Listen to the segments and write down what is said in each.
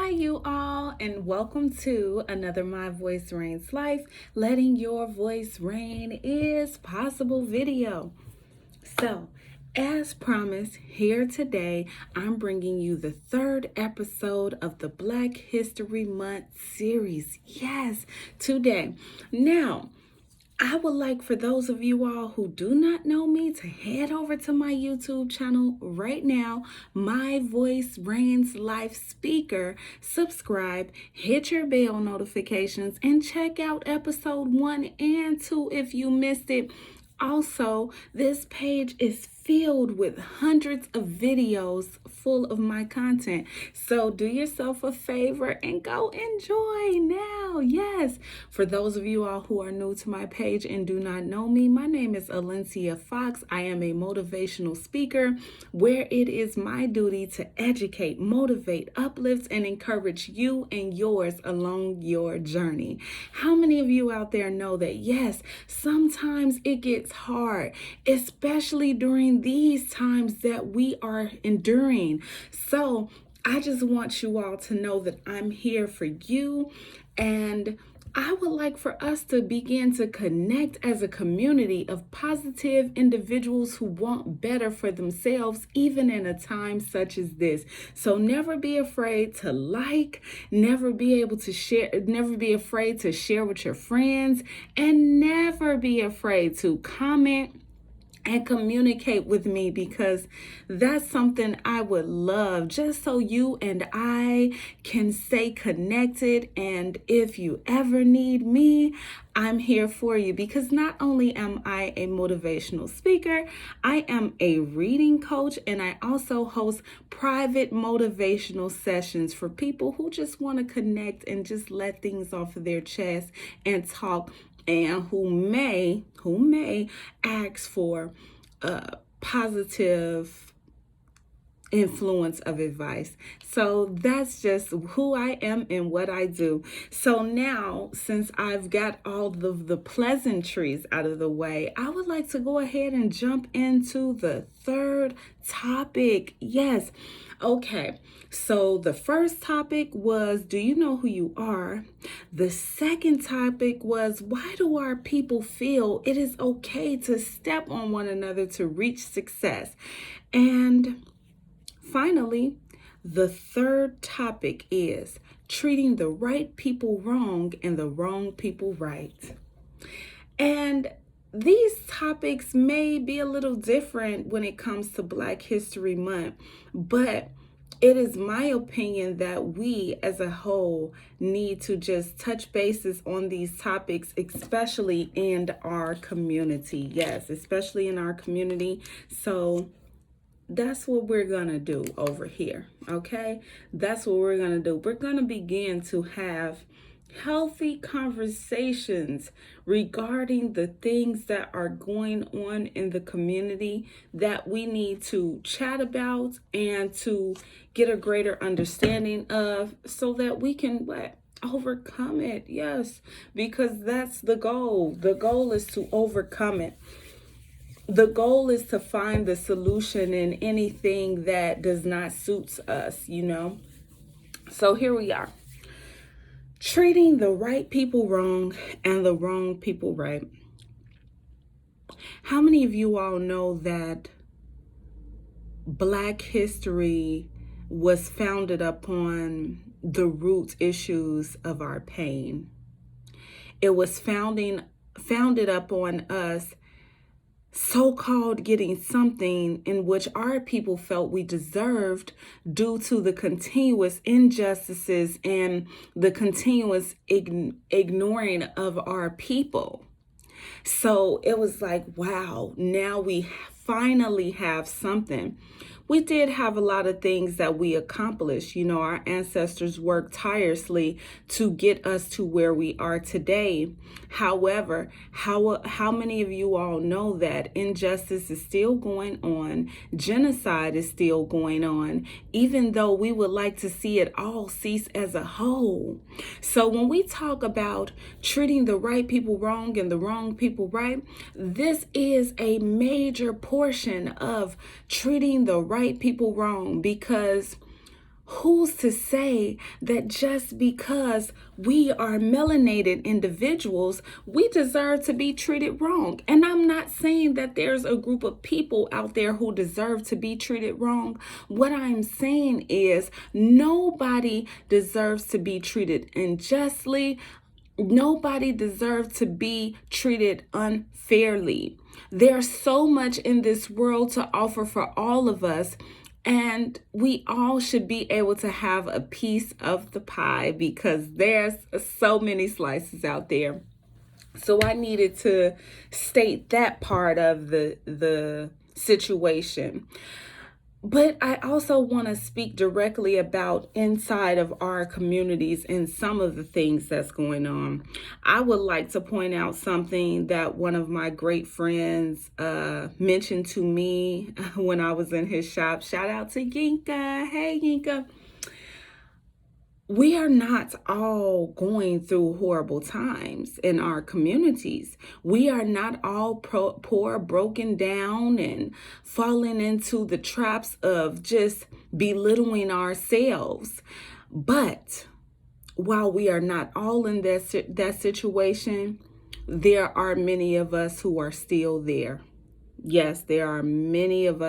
Hi, you all, and welcome to another My Voice Reigns Life. Letting your voice reign is possible video. So, as promised, here today, I'm bringing you the third episode of the Black History Month series. Yes, today. Now, I would like for those of you all who do not know me to head over to my YouTube channel right now, My Voice Reigns Life Speaker. Subscribe, hit your bell notifications, and check out episode 1 and 2 if you missed it. Also, this page is filled with hundreds of videos full of my content. So do yourself a favor and go enjoy now. Yes. For those of you all who are new to my page and do not know me, my name is Alencia Fox. I am a motivational speaker where it is my duty to educate, motivate, uplift, and encourage you and yours along your journey. How many of you out there know that, yes, sometimes it gets hard, especially during these times that we are enduring. So I just want you all to know that I'm here for you, and I would like for us to begin to connect as a community of positive individuals who want better for themselves, even in a time such as this. So never be afraid to like, never be able to share, never be afraid to share with your friends, and never be afraid to comment and communicate with me, because that's something I would love, just so you and I can stay connected. And if you ever need me, I'm here for you, because not only am I a motivational speaker, I am a reading coach, and I also host private motivational sessions for people who just want to connect and just let things off of their chest and talk, and who may ask for positive influence of advice. So that's just who I am and what I do. So now, since I've got all of the pleasantries out of the way, I would like to go ahead and jump into the third topic. Yes. Okay, so the first topic was, do you know who you are? The second topic was, why do our people feel it is okay to step on one another to reach success? And finally, the third topic is treating the right people wrong and the wrong people right. And these topics may be a little different when it comes to Black History Month, but it is my opinion that we as a whole need to just touch bases on these topics, especially in our community. Yes, especially in our community. So that's what we're going to do over here. Okay, that's what we're going to do. We're going to begin to have healthy conversations regarding the things that are going on in the community that we need to chat about and to get a greater understanding of, so that we can overcome it. Yes, because that's the goal. The goal is to overcome it. The goal is to find the solution in anything that does not suit us, So here we are. Treating the right people wrong and the wrong people right. How many of you all know that Black history was founded upon the root issues of our pain? It was founded upon us so-called getting something in which our people felt we deserved due to the continuous injustices and the continuous ignoring of our people. So it was like, wow, now we finally have something. We did have a lot of things that we accomplished. Our ancestors worked tirelessly to get us to where we are today. However, how many of you all know that injustice is still going on? Genocide is still going on, even though we would like to see it all cease as a whole. So when we talk about treating the right people wrong and the wrong people right, this is a major portion of treating the right people wrong, because who's to say that just because we are melanated individuals, we deserve to be treated wrong? And I'm not saying that there's a group of people out there who deserve to be treated wrong. What I'm saying is nobody deserves to be treated unjustly. Nobody deserves to be treated unfairly. There's so much in this world to offer for all of us, and we all should be able to have a piece of the pie because there's so many slices out there. So I needed to state that part of the situation. But I also want to speak directly about inside of our communities and some of the things that's going on. I would like to point out something that one of my great friends mentioned to me when I was in his shop. Shout out to Yinka. Hey, Yinka. We are not all going through horrible times in our communities. We are not all poor, broken down, and falling into the traps of just belittling ourselves. But while we are not all in that situation, there are many of us who are still there. Yes, there are many of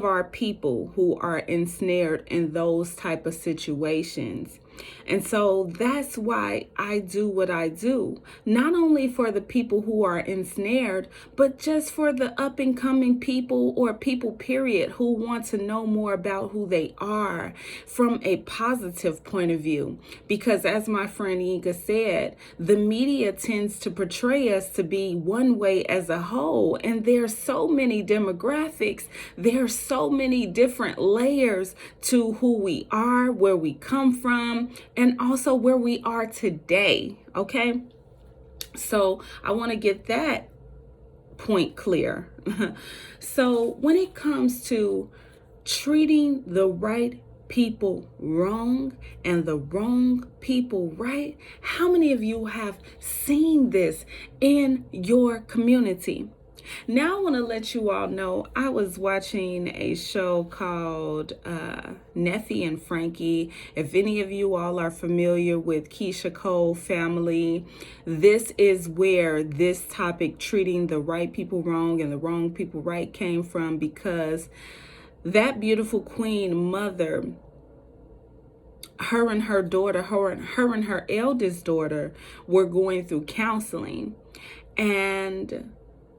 our people who are ensnared in those type of situations. And so that's why I do what I do, not only for the people who are ensnared, but just for the up and coming people or people period who want to know more about who they are from a positive point of view. Because as my friend Yinka said, the media tends to portray us to be one way as a whole. And there's so many demographics. There's so many different layers to who we are, where we come from, and also where we are today, okay? So I want to get that point clear. So when it comes to treating the right people wrong and the wrong people right, how many of you have seen this in your community? Now I want to let you all know I was watching a show called Neffy and Frankie. If any of you all are familiar with Keisha Cole family, this is where this topic, treating the right people wrong and the wrong people right, came from, because that beautiful queen mother, her and her daughter, her and her eldest daughter were going through counseling. And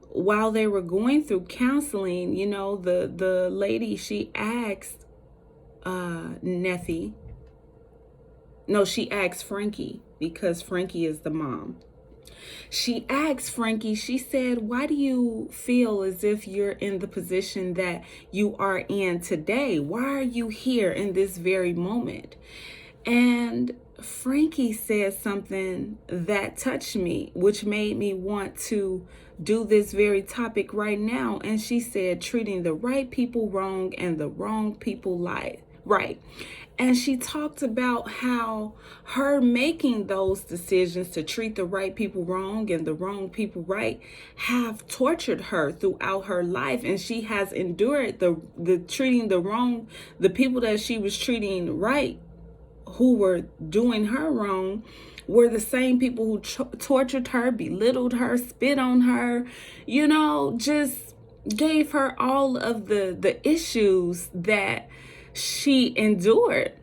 while they were going through counseling, you know, the lady, she asked Neffy, no, she asked Frankie, because Frankie is the mom. She asked Frankie, she said, why do you feel as if you're in the position that you are in today? Why are you here in this very moment? And Frankie said something that touched me, which made me want to do this very topic right now. And she said, treating the right people wrong and the wrong people right. And she talked about how her making those decisions to treat the right people wrong and the wrong people right have tortured her throughout her life. And she has endured the treating the people that she was treating right, who were doing her wrong, were the same people who tortured her, belittled her, spit on her, you know, just gave her all of the issues that she endured.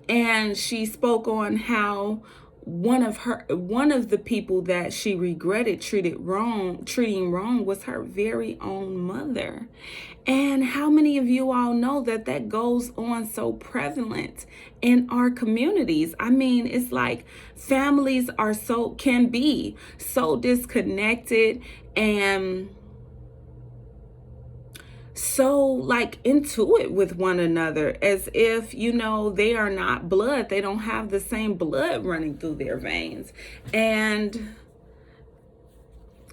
And she spoke on how one of the people that she regretted treating wrong was her very own mother. And how many of you all know that goes on so prevalent in our communities? I mean, it's like families can be so disconnected and so like into it with one another, as if, you know, they are not blood. They don't have the same blood running through their veins. And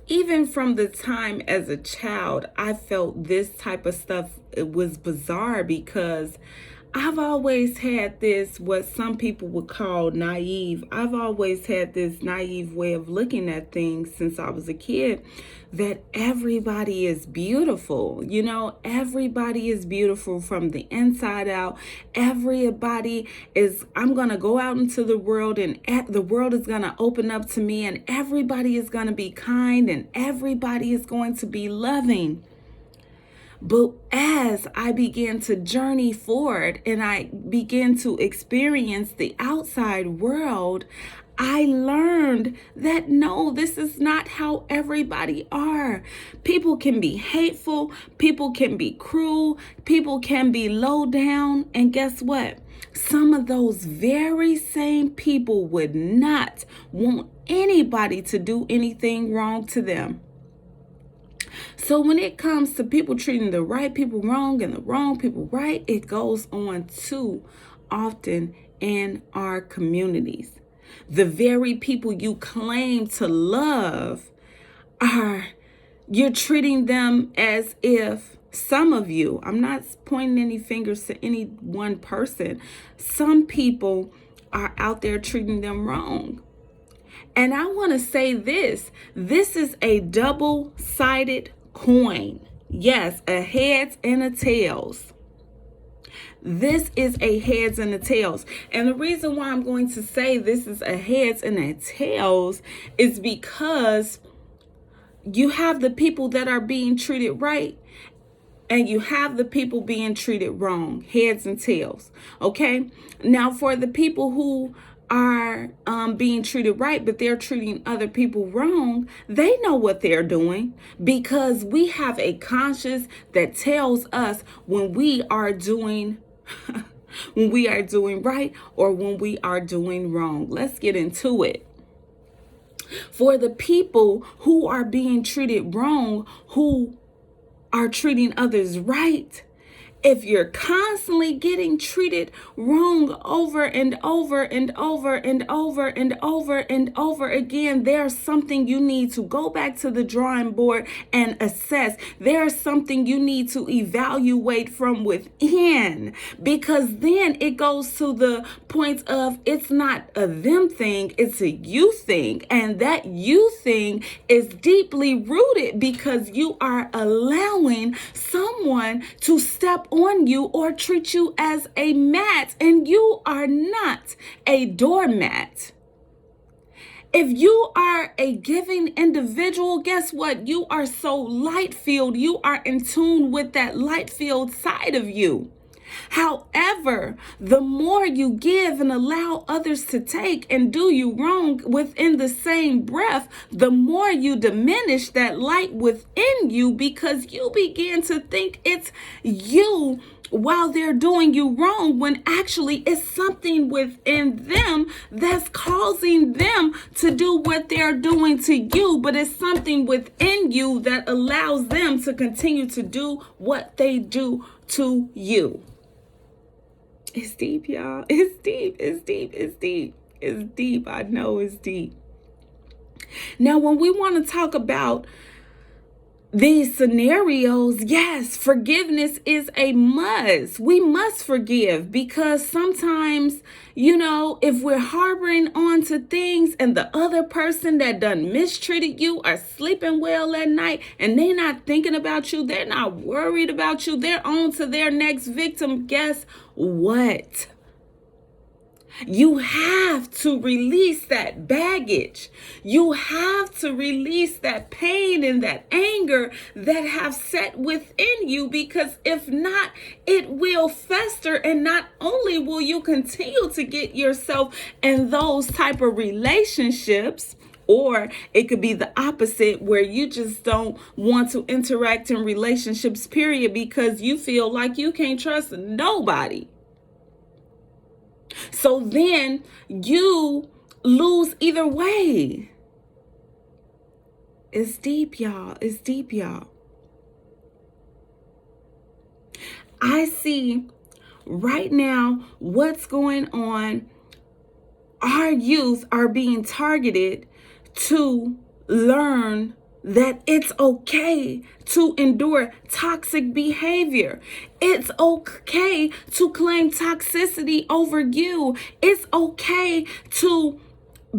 even from the time as a child, I felt this type of stuff, it was bizarre, because I've always had this, what some people would call naive. I've always had this naive way of looking at things since I was a kid, that everybody is beautiful. You know, everybody is beautiful from the inside out. Everybody is, I'm going to go out into the world and the world is going to open up to me, and everybody is going to be kind and everybody is going to be loving. But as I began to journey forward and I began to experience the outside world, I learned that no, this is not how everybody are. People can be hateful, people can be cruel, people can be low down, and guess what? Some of those very same people would not want anybody to do anything wrong to them. So when it comes to people treating the right people wrong and the wrong people right, it goes on too often in our communities. The very people you claim to love you're treating them as if, some of you, I'm not pointing any fingers to any one person, some people are out there treating them wrong. And I want to say this is a double-sided coin. Yes, a heads and a tails. This is a heads and a tails. And the reason why I'm going to say this is a heads and a tails is because you have the people that are being treated right, and you have the people being treated wrong, heads and tails. Okay. Now for the people who are being treated right, but they're treating other people wrong, they know what they're doing, because we have a conscience that tells us when we are doing when we are doing right or when we are doing wrong. Let's get into it. For the people who are being treated wrong, who are treating others right, if you're constantly getting treated wrong over and over and over and over and over and over again, there's something you need to go back to the drawing board and assess. There's something you need to evaluate from within, because then it goes to the point of it's not a them thing, it's a you thing. And that you thing is deeply rooted because you are allowing someone to step on you or treat you as a mat, and you are not a doormat. If you are a giving individual, guess what? You are so light-filled. You are in tune with that light-filled side of you. However, the more you give and allow others to take and do you wrong within the same breath, the more you diminish that light within you, because you begin to think it's you while they're doing you wrong, when actually it's something within them that's causing them to do what they're doing to you, but it's something within you that allows them to continue to do what they do to you. It's deep, y'all. It's deep. It's deep. It's deep. It's deep. I know it's deep. Now, when we want to talk about these scenarios, yes, forgiveness is a must. We must forgive, because sometimes, if we're harboring on to things and the other person that done mistreated you are sleeping well at night and they're not thinking about you, they're not worried about you, they're on to their next victim, guess what? You have to release that baggage. You have to release that pain and that anger that have set within you, because if not, it will fester, and not only will you continue to get yourself in those type of relationships, or it could be the opposite, where you just don't want to interact in relationships, period, because you feel like you can't trust nobody. So then you lose either way. It's deep, y'all. It's deep, y'all. I see right now what's going on. Our youth are being targeted to learn that it's okay to endure toxic behavior. It's okay to claim toxicity over you. It's okay to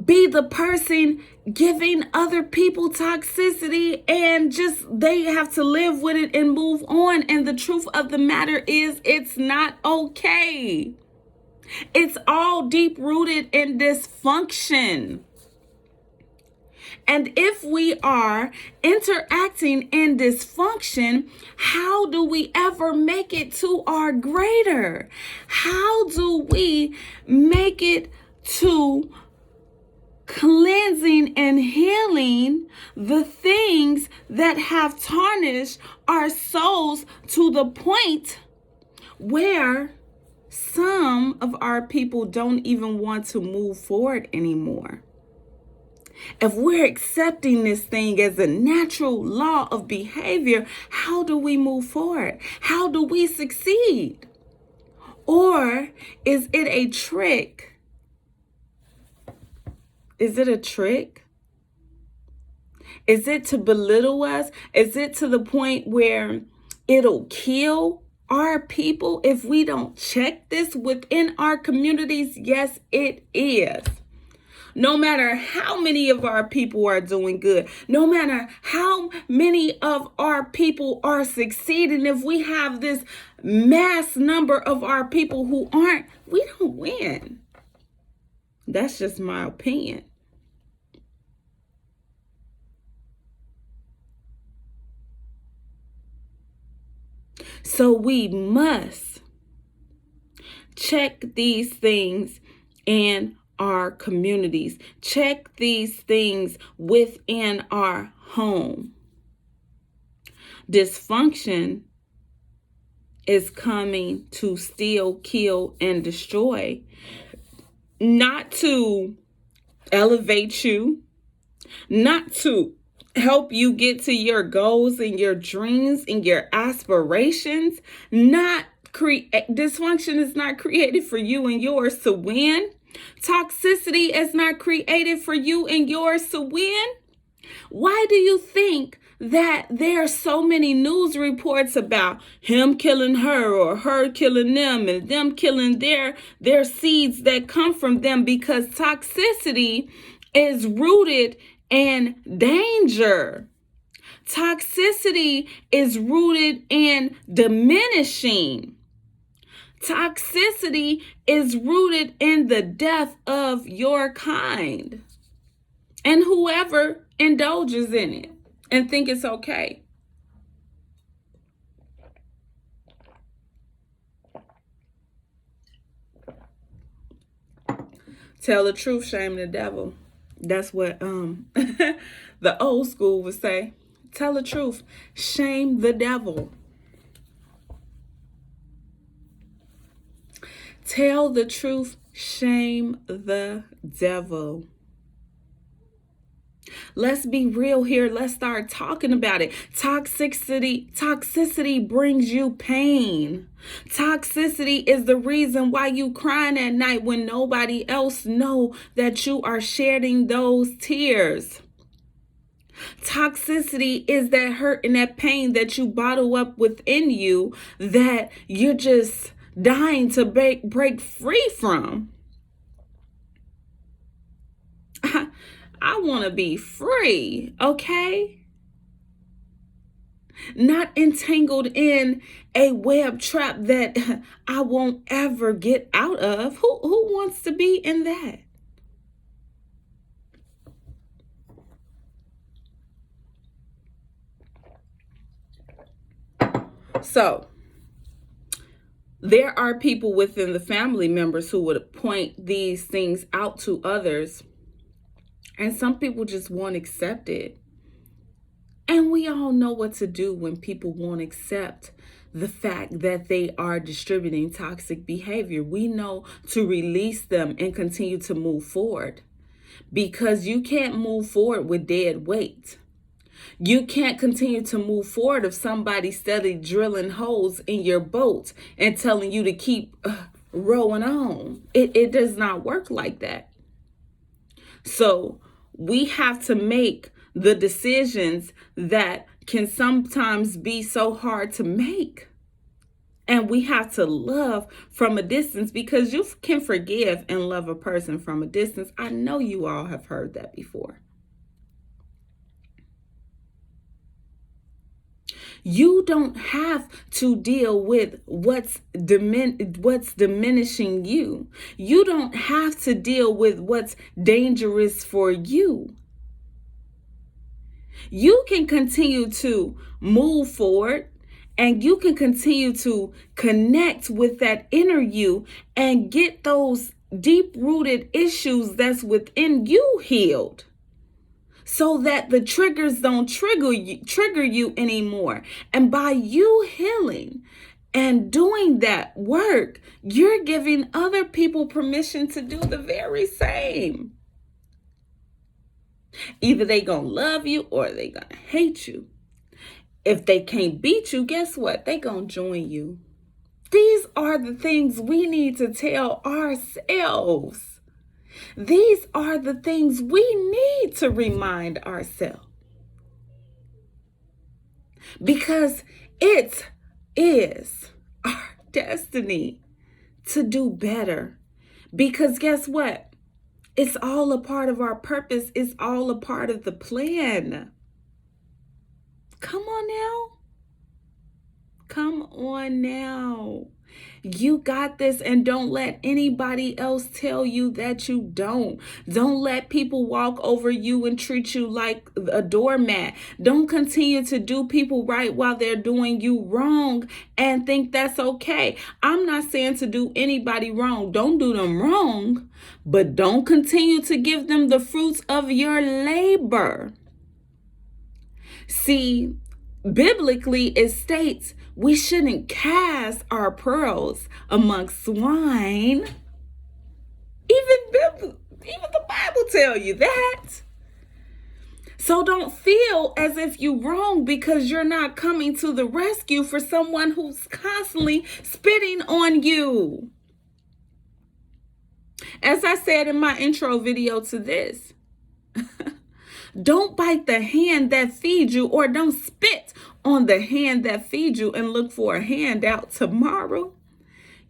be the person giving other people toxicity and just they have to live with it and move on. And the truth of the matter is, it's not okay. It's all deep rooted in dysfunction. And if we are interacting in dysfunction, how do we ever make it to our greater? How do we make it to cleansing and healing the things that have tarnished our souls to the point where some of our people don't even want to move forward anymore? If we're accepting this thing as a natural law of behavior, how do we move forward? How do we succeed? Or is it a trick? Is it a trick? Is it to belittle us? Is it to the point where it'll kill our people if we don't check this within our communities? Yes, it is. No matter how many of our people are doing good, no matter how many of our people are succeeding, if we have this mass number of our people who aren't, we don't win. That's just my opinion. So we must check these things in our communities. Check these things within our home. Dysfunction is coming to steal, kill, and destroy, not to elevate you, not to help you get to your goals and your dreams and your aspirations. Dysfunction is not created for you and yours to win. Toxicity is not created for you and yours to win. Why do you think that there are so many news reports about him killing her or her killing them and them killing their seeds that come from them? Because toxicity is rooted in danger. Toxicity is rooted in diminishing. Toxicity is rooted in the death of your kind and whoever indulges in it and think it's okay. Tell the truth, shame the devil. That's what the old school would say. Tell the truth, shame the devil. Tell the truth, shame the devil. Let's be real here. Let's start talking about it. Toxicity brings you pain. Toxicity is the reason why you crying at night when nobody else know that you are shedding those tears. Toxicity is that hurt and that pain that you bottle up within you that you're just dying to break free from. I want to be free, okay? Not entangled in a web trap that I won't ever get out of. Who wants to be in that? So, there are people within the family members who would point these things out to others. And some people just won't accept it. And we all know what to do when people won't accept the fact that they are distributing toxic behavior. We know to release them and continue to move forward. Because you can't move forward with dead weight. You can't continue to move forward if somebody's steady drilling holes in your boat and telling you to keep rowing on. It does not work like that. So we have to make the decisions that can sometimes be so hard to make. And we have to love from a distance, because you can forgive and love a person from a distance. I know you all have heard that before. You don't have to deal with what's diminishing you. You don't have to deal with what's dangerous for you. You can continue to move forward, and you can continue to connect with that inner you and get those deep-rooted issues that's within you healed, so that the triggers don't trigger you anymore. And by you healing and doing that work, you're giving other people permission to do the very same. Either they gonna love you or they gonna hate you. If they can't beat you, guess what? They gonna join you. These are the things we need to tell ourselves. These are the things we need to remind ourselves. Because it is our destiny to do better. Because guess what? It's all a part of our purpose. It's all a part of the plan. Come on now. Come on now. You got this, and don't let anybody else tell you that you don't. Don't let people walk over you and treat you like a doormat. Don't continue to do people right while they're doing you wrong and think that's okay. I'm not saying to do anybody wrong. Don't do them wrong, but don't continue to give them the fruits of your labor. See, biblically, it states we shouldn't cast our pearls amongst swine. Even the Bible tell you that. So don't feel as if you're wrong because you're not coming to the rescue for someone who's constantly spitting on you. As I said in my intro video to this, don't bite the hand that feeds you, or don't spit on the hand that feeds you and look for a handout tomorrow.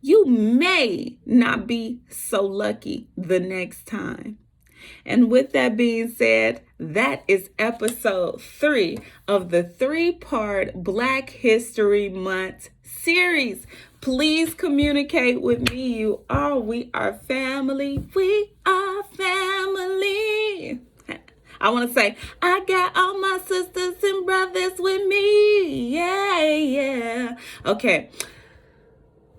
You may not be so lucky the next time. And with that being said, that is episode 3 of the 3-part Black History Month series. Please communicate with me. You all, we are family. We are family. I want to say, I got all my sisters and brothers with me. Yeah. Okay.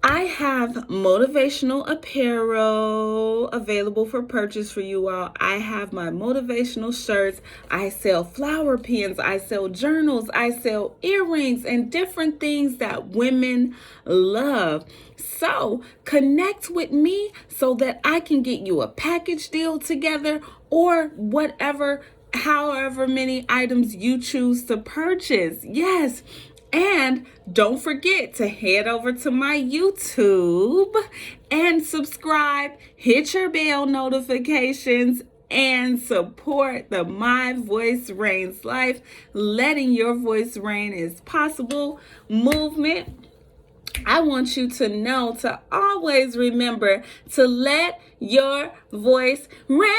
I have motivational apparel available for purchase for you all. I have my motivational shirts. I sell flower pins. I sell journals. I sell earrings and different things that women love. So connect with me so that I can get you a package deal together, or whatever, however many items you choose to purchase. Yes. And don't forget to head over to my YouTube and subscribe, hit your bell notifications, and support the My Voice Reigns Life, letting your voice reign is possible movement. I want you to know to always remember to let your voice reign.